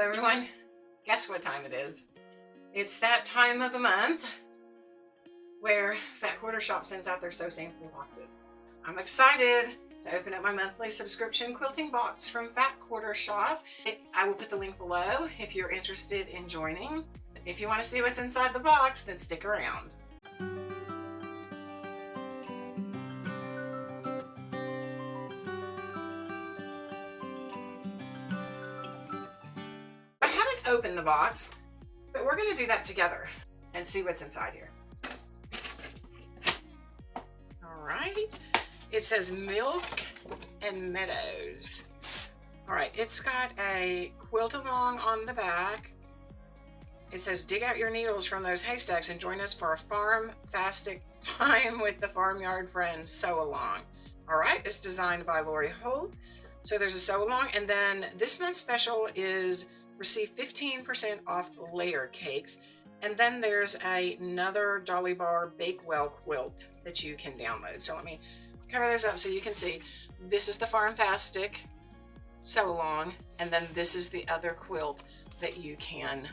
everyone. Guess what time it is? It's that time of the month where Fat Quarter Shop sends out their Sew Sampling boxes. I'm excited to open up my monthly subscription quilting box from Fat Quarter Shop. I will put the link below if you're interested in joining. If you want to see what's inside the box, then stick around. I haven't opened the box, but we're going to do that together and see what's inside here. All right. It says Milk and Meadows. All right. It's got a quilt along on the back. It says, dig out your needles from those haystacks and join us for a farm-fastic time with the farmyard friends sew along. All right. It's designed by Lori Holt. So there's a sew along. And then this month's special is receive 15% off layer cakes. And then there's another Jolly Bar Bakewell quilt that you can download. So let me cover this up so you can see. This is the Farmfastic sew along, and then this is the other quilt that you can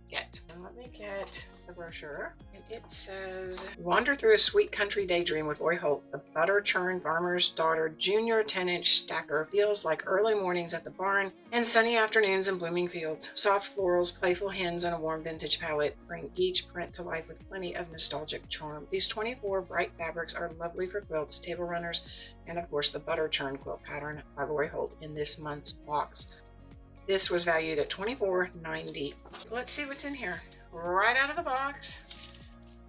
get. And let me get the brochure. And it says, wander through a sweet country daydream with Lori Holt. The butter churn farmer's daughter junior 10-inch stacker feels like early mornings at the barn and sunny afternoons in blooming fields. Soft florals, playful hens, and a warm vintage palette bring each print to life with plenty of nostalgic charm. These 24 bright fabrics are lovely for quilts, table runners, and of course the butter churn quilt pattern by Lori Holt in this month's box. This was valued at $24.90. Let's see what's in here. Right out of the box,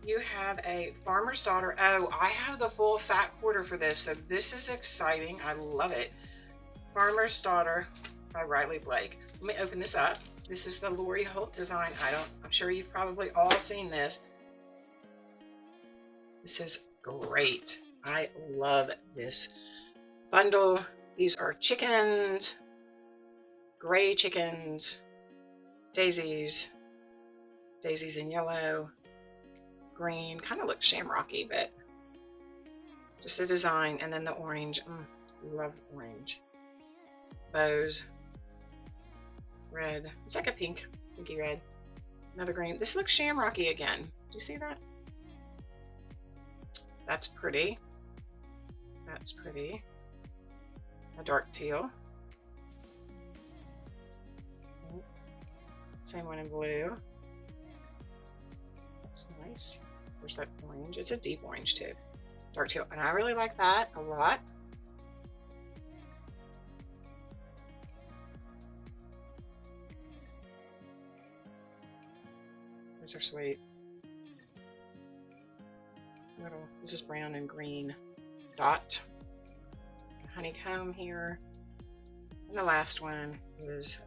you have a farmer's daughter. Oh, I have the full Fat Quarter for this, so this is exciting. I love it. Farmer's Daughter by Riley Blake. Let me open this up. This is the Lori Holt design. I'm sure you've probably all seen this. This is great. I love this bundle. These are chickens. Gray chickens, daisies in yellow, green, kind of looks shamrocky, but just a design. And then the orange, love orange. Bows, red, it's like a pinky red, another green. This looks shamrocky again. Do you see that? That's pretty. That's pretty. A dark teal. Same one in blue. That's nice. There's that orange. It's a deep orange too. Dark teal. And I really like that a lot. Those are sweet. This is brown and green dot. Honeycomb here. And the last one is,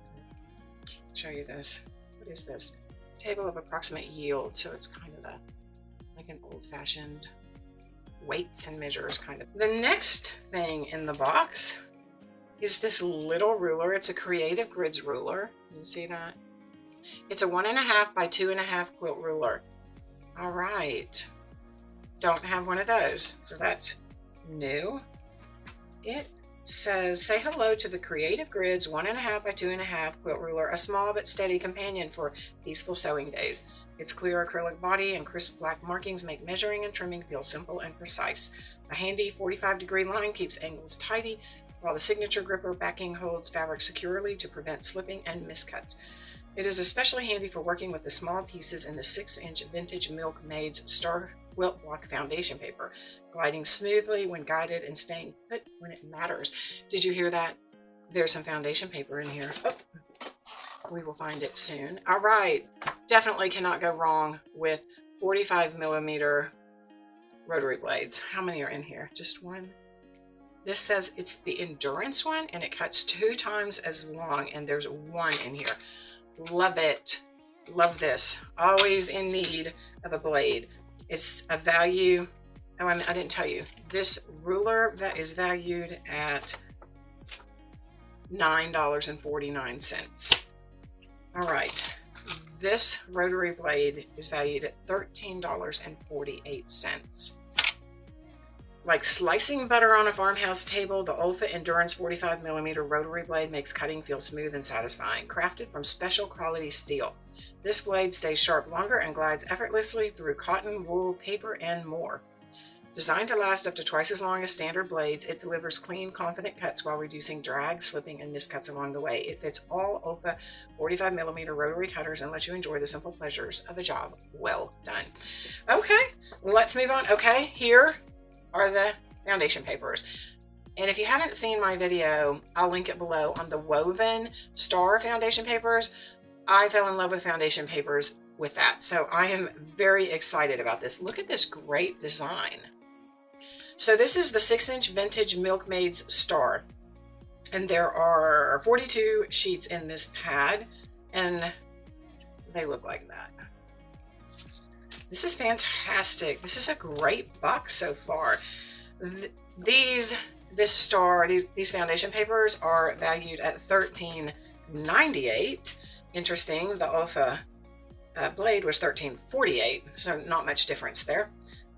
show you this. What is this? Table of approximate yield. So it's kind of like an old-fashioned weights and measures kind of. The next thing in the box is this little ruler. It's a Creative Grids ruler. You see that? It's a 1.5 by 2.5 quilt ruler. All right. Don't have one of those, so that's new. It says, say hello to the Creative Grids 1.5 by 2.5 quilt ruler, a small but steady companion for peaceful sewing days. Its clear acrylic body and crisp black markings make measuring and trimming feel simple and precise. A handy 45-degree line keeps angles tidy, while the signature gripper backing holds fabric securely to prevent slipping and miscuts. It is especially handy for working with the small pieces in the 6-inch vintage Milkmaid's Star Quilt Block foundation paper, gliding smoothly when guided and staying put when it matters. Did you hear that? There's some foundation paper in here. Oh, we will find it soon. All right. Definitely cannot go wrong with 45mm rotary blades. How many are in here? Just one? This says it's the Endurance one, and it cuts 2 times as long, and there's one in here. Love it. Love this. Always in need of a blade. It's a value. Oh, I didn't tell you. This ruler that is valued at $9.49. All right. This rotary blade is valued at $13.48. Like slicing butter on a farmhouse table, the Olfa Endurance 45mm rotary blade makes cutting feel smooth and satisfying. Crafted from special quality steel, this blade stays sharp longer and glides effortlessly through cotton, wool, paper, and more. Designed to last up to twice as long as standard blades, it delivers clean, confident cuts while reducing drag, slipping, and miscuts along the way. It fits all Olfa 45mm rotary cutters and lets you enjoy the simple pleasures of a job well done. Okay, let's move on. Okay, here are the foundation papers. And if you haven't seen my video, I'll link it below on the woven star foundation papers. I fell in love with foundation papers with that. So I am very excited about this. Look at this great design. So this is the 6-inch vintage Milkmaid's Star. And there are 42 sheets in this pad. And they look like that. This is fantastic. This is a great box so far. These foundation papers are valued at $13.98. Interesting, the Olfa blade was $13.48, so not much difference there.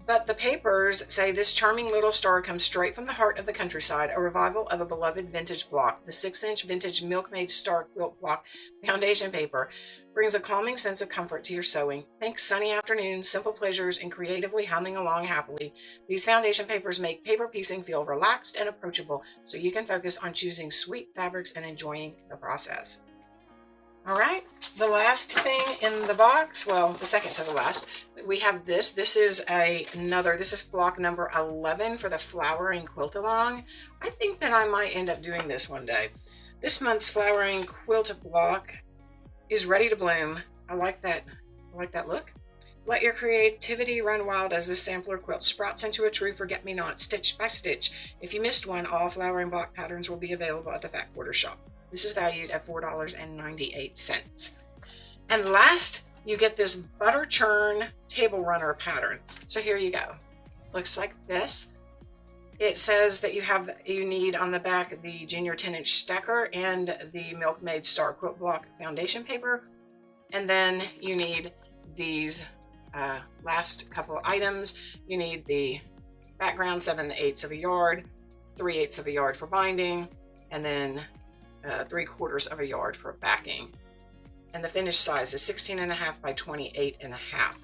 But the papers say this charming little star comes straight from the heart of the countryside, a revival of a beloved vintage block. The 6-inch vintage Milkmaid Star quilt block foundation paper brings a calming sense of comfort to your sewing. Think sunny afternoons, simple pleasures, and creatively humming along happily. These foundation papers make paper piecing feel relaxed and approachable, so you can focus on choosing sweet fabrics and enjoying the process. All right, the last thing in the box, well, the second to the last, we have this. This is block number 11 for the flowering quilt along. I think that I might end up doing this one day. This month's flowering quilt block is ready to bloom. I like that look. Let your creativity run wild as this sampler quilt sprouts into a true forget-me-not, stitch by stitch. If you missed one, all flowering block patterns will be available at the Fat Quarter Shop. This is valued at $4.98. And last, you get this butter churn table runner pattern. So here you go. Looks like this. It says that you need on the back the Junior 10-inch stacker and the Milkmaid Star quilt block foundation paper. And then you need these last couple of items. You need the background 7/8 of a yard, 3/8 of a yard for binding, and then 3/4 of a yard for backing. And the finished size is 16.5 by 28.5.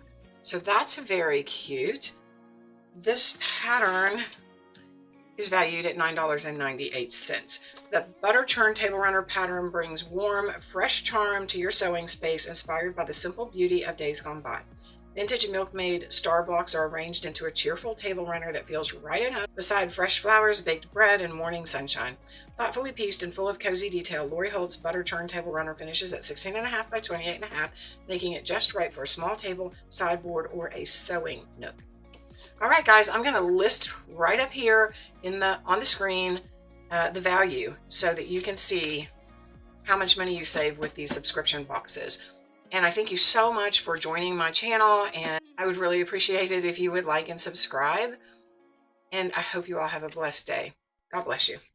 So that's very cute. This pattern is valued at $9.98. The butter churn table runner pattern brings warm, fresh charm to your sewing space, inspired by the simple beauty of days gone by. Vintage Milkmaid Star blocks are arranged into a cheerful table runner that feels right at home beside fresh flowers, baked bread, and morning sunshine. Thoughtfully pieced and full of cozy detail, Lori Holt's butter churn table runner finishes at 16.5 by 28.5, making it just right for a small table, sideboard, or a sewing nook. All right, guys, I'm going to list right up here on the screen the value so that you can see how much money you save with these subscription boxes. And I thank you so much for joining my channel, and I would really appreciate it if you would like and subscribe. And I hope you all have a blessed day. God bless you.